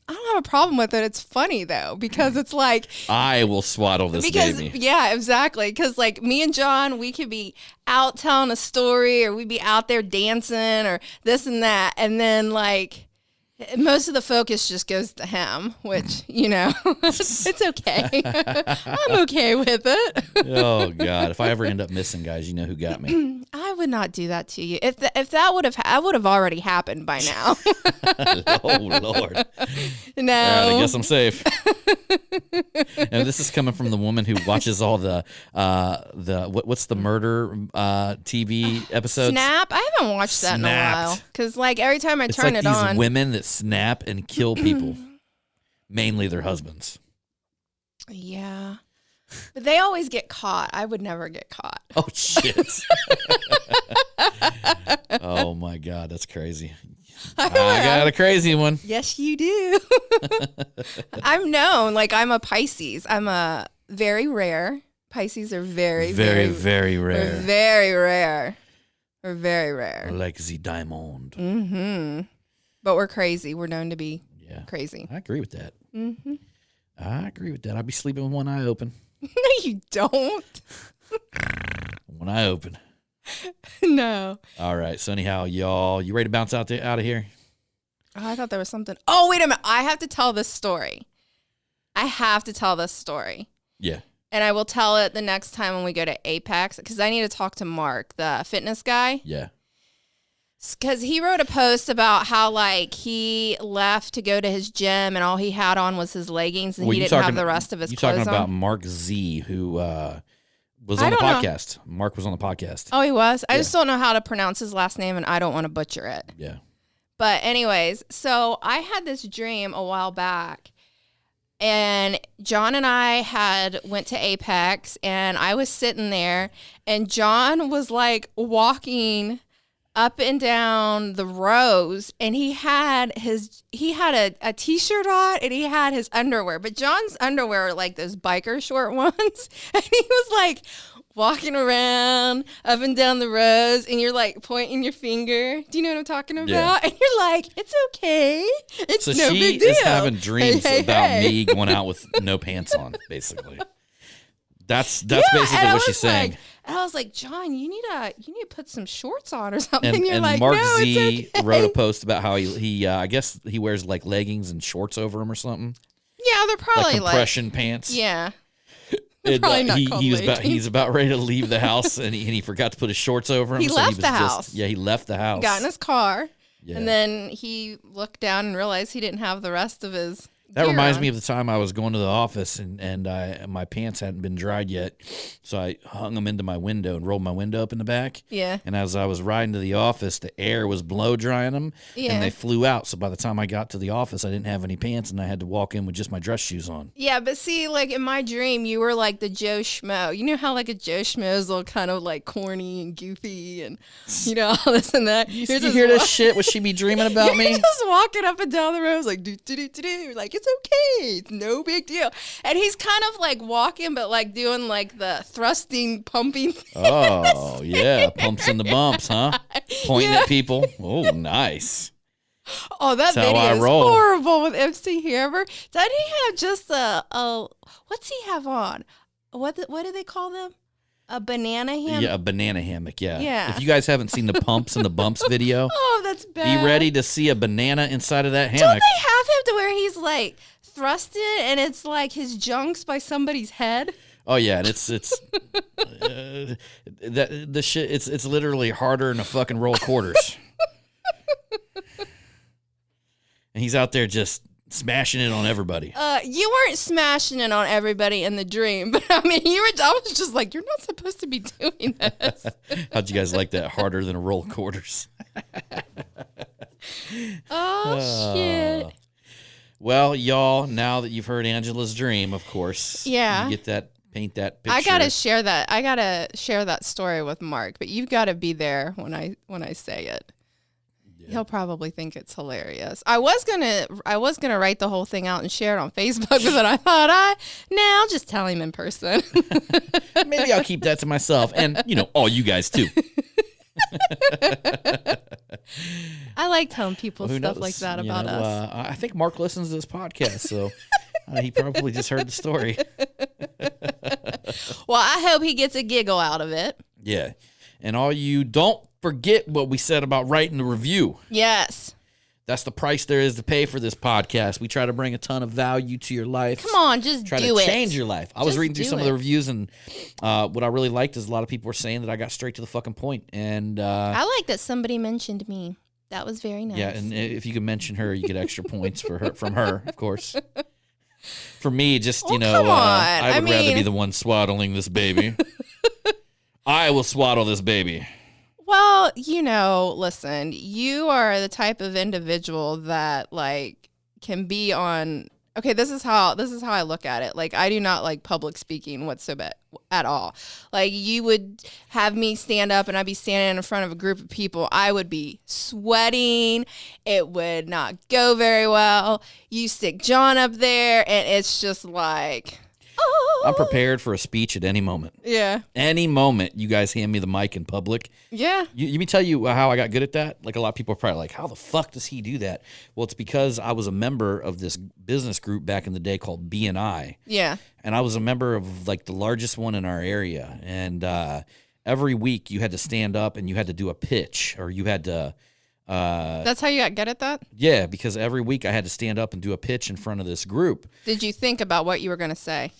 I don't don't have a problem with it. It's funny though, because it's like I will swaddle this baby. Yeah, exactly. Because like me and John, we could be out telling a story, or we'd be out there dancing, or this and that, and then like most of the focus just goes to him, which it's okay. I'm okay with it. Oh God! If I ever end up missing, guys, you know who got me. I would not do that to you. If that would have already happened by now. Oh Lord! No, All right, I guess I'm safe. And this is coming from the woman who watches all the what's the murder TV episodes? Snap. I haven't watched that in a while because like every time I turn it these on, women that snap and kill people, mainly their husbands. Yeah. But they always get caught. I would never get caught. Oh, shit. Oh, my God. That's crazy. I got a crazy one. Yes, you do. I'm known. Like, I'm a Pisces. I'm a very rare. Pisces are very, very rare. We're very rare. We're very rare. Like the diamond. Mm-hmm. But we're crazy. We're known to be crazy. I agree with that. Mm-hmm. I agree with that. I'd be sleeping with one eye open. No, you don't. One eye open. No. All right. So anyhow, y'all, you ready to bounce out of here? Oh, I thought there was something. Oh, wait a minute. I have to tell this story. Yeah. And I will tell it the next time when we go to Apex, because I need to talk to Mark, the fitness guy. Yeah. Because he wrote a post about how, like, he left to go to his gym and all he had on was his leggings and he didn't have the rest of his clothes on. You're talking about Mark Z, who was on the podcast. Mark was on the podcast. Oh, he was? I just don't know how to pronounce his last name and I don't want to butcher it. Yeah. But anyways, so I had this dream a while back. And John and I went to Apex and I was sitting there and John was like walking up and down the rows and he had a t-shirt on and he had his underwear, but John's underwear are like those biker short ones. And he was like walking around up and down the rows and you're like pointing your finger. Do you know what I'm talking about? Yeah. And you're like, it's okay. It's no big deal. So she is having dreams about me going out with no pants on, basically. That's basically what she's saying. And I was like, John, you need to put some shorts on or something. And you're and like, Mark no, Z it's okay. wrote a post about how he I guess he wears like leggings and shorts over them or something. Yeah, they're probably like compression pants. Yeah. They're probably not he's about ready to leave the house and he forgot to put his shorts over him. He left the house. Yeah, he left the house. Got in his car. Yeah. And then he looked down and realized he didn't have the rest of his That reminds on. me of the time I was going to the office and my pants hadn't been dried yet, so I hung them into my window and rolled my window up in the back. Yeah. And as I was riding to the office, the air was blow drying them, and they flew out. So by the time I got to the office, I didn't have any pants, and I had to walk in with just my dress shoes on. Yeah, but see, like in my dream, you were like the Joe Schmo. You know how like a Joe Schmo is all kind of like corny and goofy and all this and that. You hear this shit? Would she be dreaming about me? You're just walking up and down the road like do do do do do. Like it's okay, it's no big deal. And he's kind of like walking, but like doing like the thrusting, pumping. Oh yeah, pumps and the bumps, huh? Pointing at people. Oh, nice. Oh, that That's video is roll. horrible with MC Hammer. Doesn't he have just what's he have on? What do they call them? A banana hammock? Yeah, a banana hammock, yeah. Yeah. If you guys haven't seen the pumps and the bumps video, Oh, that's bad. be ready to see a banana inside of that Don't hammock. they have him to where he's like thrusted and it's like his junk's by somebody's head? Oh yeah, and it's the shit. It's literally harder than a fucking roll of quarters. And he's out there just smashing it on everybody. You weren't smashing it on everybody in the dream, but I mean, I was just like, you're not supposed to be doing this. How'd you guys like that? Harder than a roll of quarters. Oh shit. Well, y'all, now that you've heard Angela's dream, of course, Yeah. you get paint that picture. I gotta share that story with Mark, but you've got to be there when I say it. Yeah. He'll probably think it's hilarious. I was gonna write the whole thing out and share it on Facebook, but then I thought I'll just tell him in person. Maybe I'll keep that to myself, and all you guys too. I like telling people Who stuff knows? like that You about know, us. I think Mark listens to this podcast, so he probably just heard the story. Well, I hope he gets a giggle out of it. Yeah. And all you, don't forget what we said about writing a review. Yes. That's the price there is to pay for this podcast. We try to bring a ton of value to your life. Come on, just Try do to it. change your life. I was Just reading through do some of it. the reviews, and what I really liked is a lot of people were saying that I got straight to the fucking point. And I like that somebody mentioned me. That was very nice. yeah, and if you could mention her, you get extra points for her from her, of course. For me, just Well, come on. I would rather mean- be the one swaddling this baby. I will swaddle this baby. Well, listen, you are the type of individual that like can be on. Okay, this is how I look at it. Like, I do not like public speaking whatsoever at all. Like, you would have me stand up and I'd be standing in front of a group of people. I would be sweating. It would not go very well. You stick John up there and it's just like, oh. I'm prepared for a speech at any moment. Yeah. Any moment you guys hand me the mic in public. Yeah. Let me tell you how I got good at that. Like, a lot of people are probably like, how the fuck does he do that? Well, it's because I was a member of this business group back in the day called BNI. Yeah. And I was a member of like the largest one in our area. And every week you had to stand up and you had to do a pitch, or you had to That's how you got good at that? yeah, because every week I had to stand up and do a pitch in front of this group. Did you think about what you were going to say?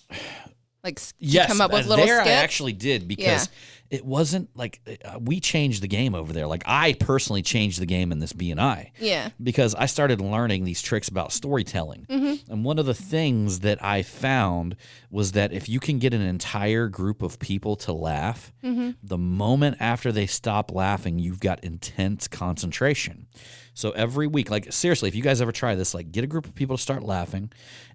Like, did Yes, you come up with little there skits? I actually did, because it wasn't like we changed the game over there. Like, I personally changed the game in this BNI. Yeah. Because I started learning these tricks about storytelling. Mm-hmm. And one of the things that I found was that if you can get an entire group of people to laugh, Mm-hmm. the moment after they stop laughing, you've got intense concentration. So every week, like, seriously, if you guys ever try this, like, get a group of people to start laughing,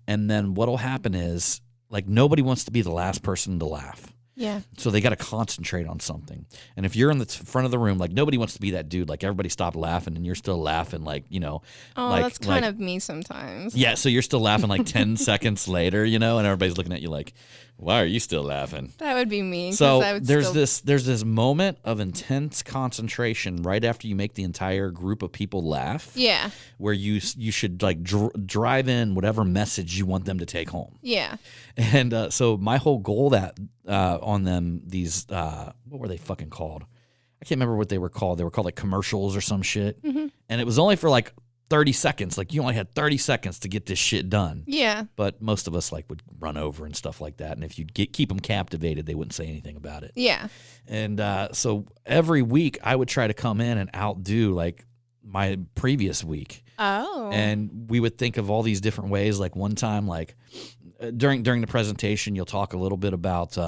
and then what'll happen is, like, nobody wants to be the last person to laugh. Yeah. So they got to concentrate on something. And if you're in the front of the room, like, nobody wants to be that dude. Like, everybody stopped laughing and you're still laughing, like, Oh, like, that's kind of me sometimes. yeah. So you're still laughing like 10 seconds later, and everybody's looking at you like, why are you still laughing? That would be me. 'cause So I would there's still- this moment of intense concentration right after you make the entire group of people laugh, Yeah. where you should like drive in whatever message you want them to take home. Yeah. And so my whole goal on them, these what were they fucking called? I can't remember what they were called. They were called like commercials or some shit. Mm-hmm. And it was only for like 30 seconds. Like, you only had 30 seconds to get this shit done. Yeah. But most of us like would run over and stuff like that. And if you keep them captivated, they wouldn't say anything about it. Yeah. And so every week I would try to come in and outdo like my previous week. Oh. And we would think of all these different ways. Like, one time, like during the presentation, you'll talk a little bit about,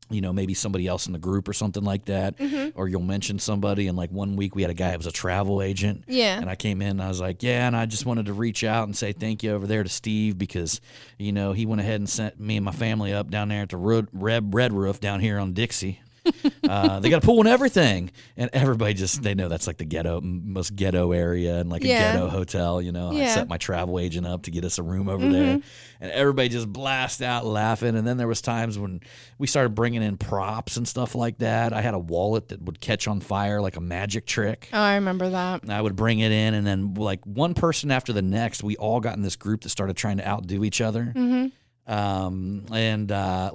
maybe somebody else in the group or something like that, or you'll mention somebody. And like one week we had a guy that was a travel agent. Yeah. And I came in and I was like, yeah, and I just wanted to reach out and say thank you over there to Steve, because, he went ahead and sent me and my family up down there at the Red Roof down here on Dixie. They got a pool and everything, and everybody they know that's like the most ghetto area, and like a ghetto hotel. I set my travel agent up to get us a room over there, and everybody just blast out laughing. And then there was times when we started bringing in props and stuff like that. I had a wallet that would catch on fire like a magic trick. Oh, I remember that. I would bring it in, and then like one person after the next, we all got in this group that started trying to outdo each other. Mm-hmm.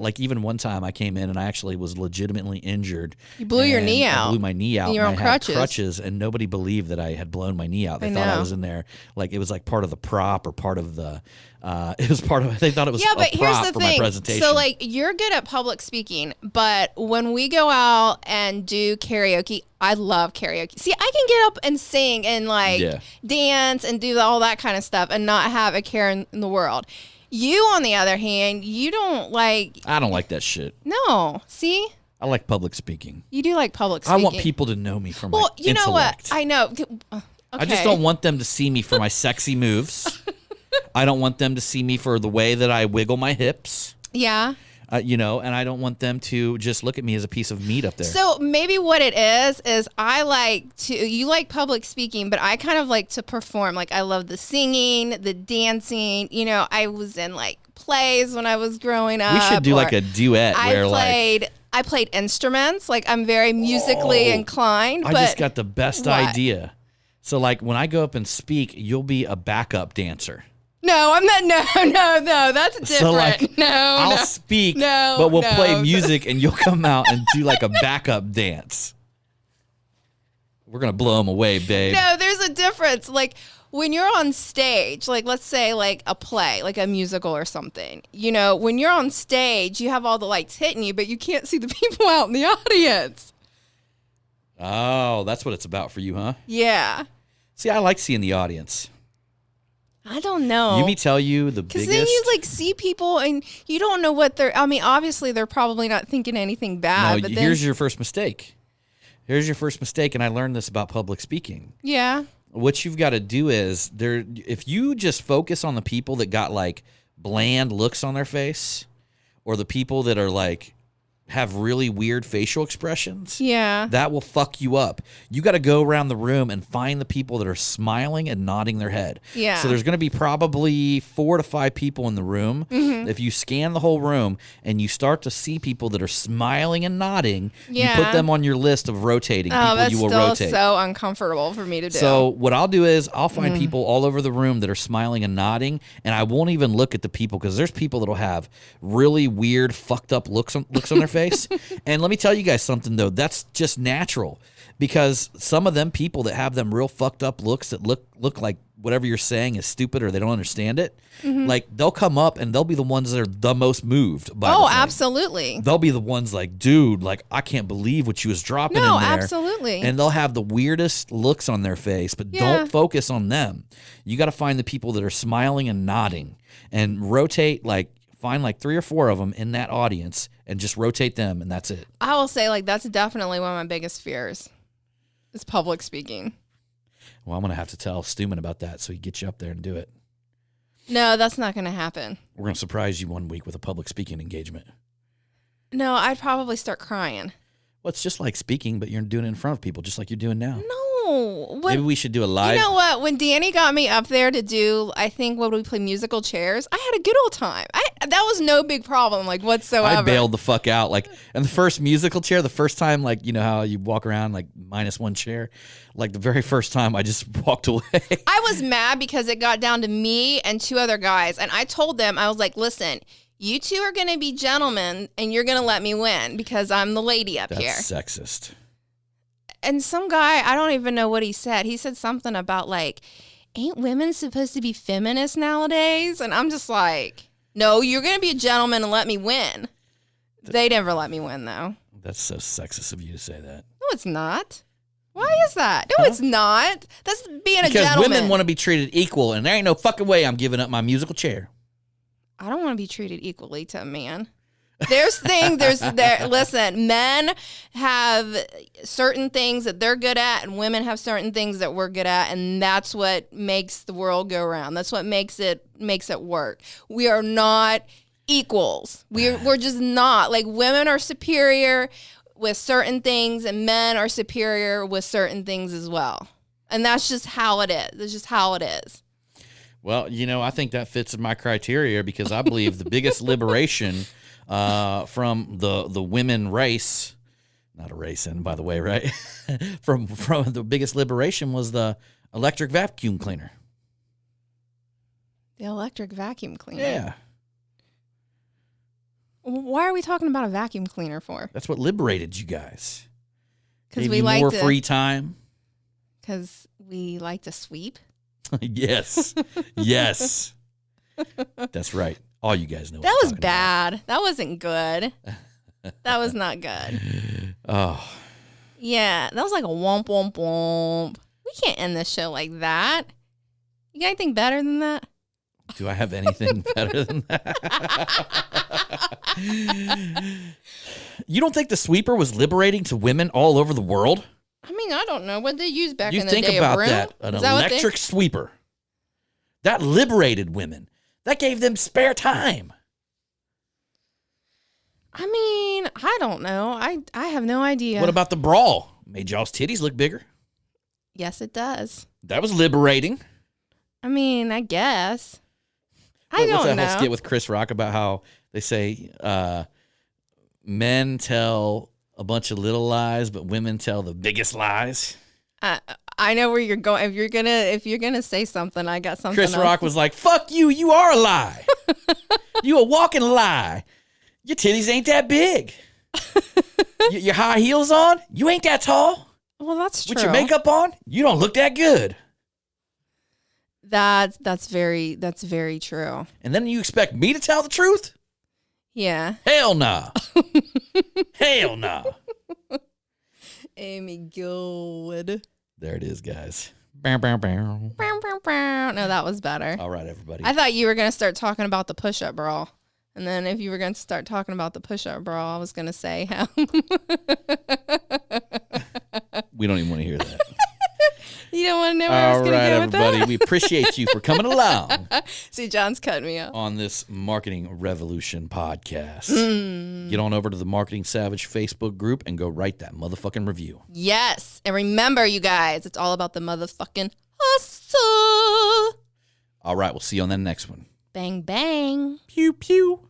Like even one time I came in and I actually was legitimately injured. You blew your knee I out. blew my knee out. And you're on I had crutches. and nobody believed that I had blown my knee out. They I thought I know. was in there, like it was like part of the prop or part of the. It was part of. They thought it was Yeah, a but here's prop the for thing. my presentation. So, like, you're good at public speaking, but when we go out and do karaoke, I love karaoke. See, I can get up and sing and like dance and do all that kind of stuff and not have a care in the world. You, on the other hand, you don't like. I don't like that shit. No, see, I like public speaking. you do like public speaking. I want people to know me for my Well, you know what? intellect. I know. Okay. I just don't want them to see me for my sexy moves. I don't want them to see me for the way that I wiggle my hips. Yeah. And I don't want them to just look at me as a piece of meat up there. So maybe what it is I like to, you like public speaking, but I kind of like to perform. Like, I love the singing, the dancing. I was in like plays when I was growing up. we should do or like a duet I where played I played instruments. Like, I'm very musically inclined. I but just got the best What? idea. So, like, when I go up and speak, you'll be a backup dancer. No, I'm not. No. That's different. So, like, no, I'll no. speak, No, but we'll no. play music, and you'll come out and do, like, a backup dance. We're going to blow them away, babe. No, there's a difference. Like, when you're on stage, like, let's say, like, a play, like a musical or something, you know, when you're on stage, you have all the lights hitting you, but you can't see the people out in the audience. Oh, that's what it's about for you, huh? Yeah. See, I like seeing the audience. I don't know. You me tell you the Because biggest. then you, like, see people and you don't know what they're, I mean, obviously, they're probably not thinking anything bad, No, but then. here's your first mistake. Here's your first mistake, and I learned this about public speaking. Yeah. What you've got to do is if you just focus on the people that got like bland looks on their face, or the people that are like have really weird facial expressions, Yeah. that will fuck you up. You got to go around the room and find the people that are smiling and nodding their head. Yeah. So there's going to be probably 4 to 5 people in the room. Mm-hmm. If you scan the whole room and you start to see people that are smiling and nodding, Yeah. you put them on your list of rotating Oh, people that's you will still rotate. so uncomfortable for me to do. So what I'll do is I'll find Mm. people all over the room that are smiling and nodding, and I won't even look at the people because there's people that'll have really weird, fucked up looks on their face. And let me tell you guys something though, that's just natural, because some of them people that have them real fucked up looks that look like whatever you're saying is stupid or they don't understand it, like they'll come up and they'll be the ones that are the most moved by the Oh, thing. absolutely. They'll be the ones like, dude, like I can't believe what you was dropping No, in there. absolutely. And they'll have the weirdest looks on their face, but Yeah. don't focus on them. You got to find the people that are smiling and nodding and rotate, like find like 3 or 4 of them in that audience and just rotate them, and that's it. I will say, like, that's definitely one of my biggest fears is public speaking. Well, I'm going to have to tell Stuman about that so he gets you up there and do it. No, that's not going to happen. We're going to surprise you one week with a public speaking engagement. No, I'd probably start crying. Well, it's just like speaking, but you're doing it in front of people, just like you're doing now. No. What, Maybe we should do a live. you know what? When Danny got me up there to do, I think, what would we play, musical chairs? I had a good old time. That was no big problem, like, whatsoever. I bailed the fuck out. Like, and the first musical chair, the first time, like, you know how you walk around like -1 chair? Like, the very first time I just walked away. I was mad because it got down to me and 2 other guys. And I told them, I was like, listen, you 2 are going to be gentlemen and you're going to let me win because I'm the lady up That's here. sexist. And some guy, I don't even know what he said. He said something about like, ain't women supposed to be feminists nowadays? And I'm just like, no, you're going to be a gentleman and let me win. They never let me win, though. That's so sexist of you to say that. No, it's not. Why is that? No, it's not. That's being a Because gentleman. women want to be treated equal, and there ain't no fucking way I'm giving up my musical chair. I don't want to be treated equally to a man. Listen, men have certain things that they're good at and women have certain things that we're good at, and that's what makes the world go round. That's what makes it work. We are not equals. We're just not. Like, women are superior with certain things and men are superior with certain things as well. And that's just how it is. It's just how it is. Well, you know, I think that fits in my criteria because I believe the biggest liberation from the women race, not a racing, by the way, right? from the biggest liberation was the electric vacuum cleaner. The electric vacuum cleaner. Yeah. Why are we talking about a vacuum cleaner for? That's what liberated you guys. Because Gave we you like more to. free time. Because we like to sweep. Yes. Yes. That's right. All you guys know. That what I'm was talking bad. That wasn't good. That was not good. about. Oh, Yeah, that was like a womp womp womp. We can't end this show like that. You got anything better than that? do I have anything better than that? You don't think the sweeper was liberating to women all over the world? I mean, I don't know what they used back You in the think day. about a broom? that. An Is that what they- electric sweeper. That liberated women. That gave them spare time. I mean, I don't know. I have no idea. What about the brawl? Made y'all's titties look bigger. Yes, it does. That was liberating. I mean, I guess. I What's don't that know. whole skit with Chris Rock about how they say men tell a bunch of little lies, but women tell the biggest lies. I know where you're going. If you're gonna say something, I got something. Chris else. Rock was like, "Fuck you! You are a lie. You a walking lie. Your titties ain't that big. Your high heels on? You ain't that tall. Well, that's true. With your makeup on, you don't look that good." That's very true. And then you expect me to tell the truth? Yeah. Hell nah. Hell nah. Amy Gilwood. There it is, guys. Bow, bow, bow. No, that was better. All right, everybody. I thought you were gonna start talking about the push-up bra, and then if you were gonna start talking about the push-up bra, I was gonna say how. We don't even want to hear that. You don't want to know where I was going to go with everybody. that? We appreciate you for coming along See, John's cutting me off. on this Marketing Revolution podcast. Get on over to the Marketing Savage Facebook group and go write that motherfucking review. Yes. And remember, you guys, it's all about the motherfucking hustle. All right, we'll see you on that next one. Bang, bang. Pew, pew.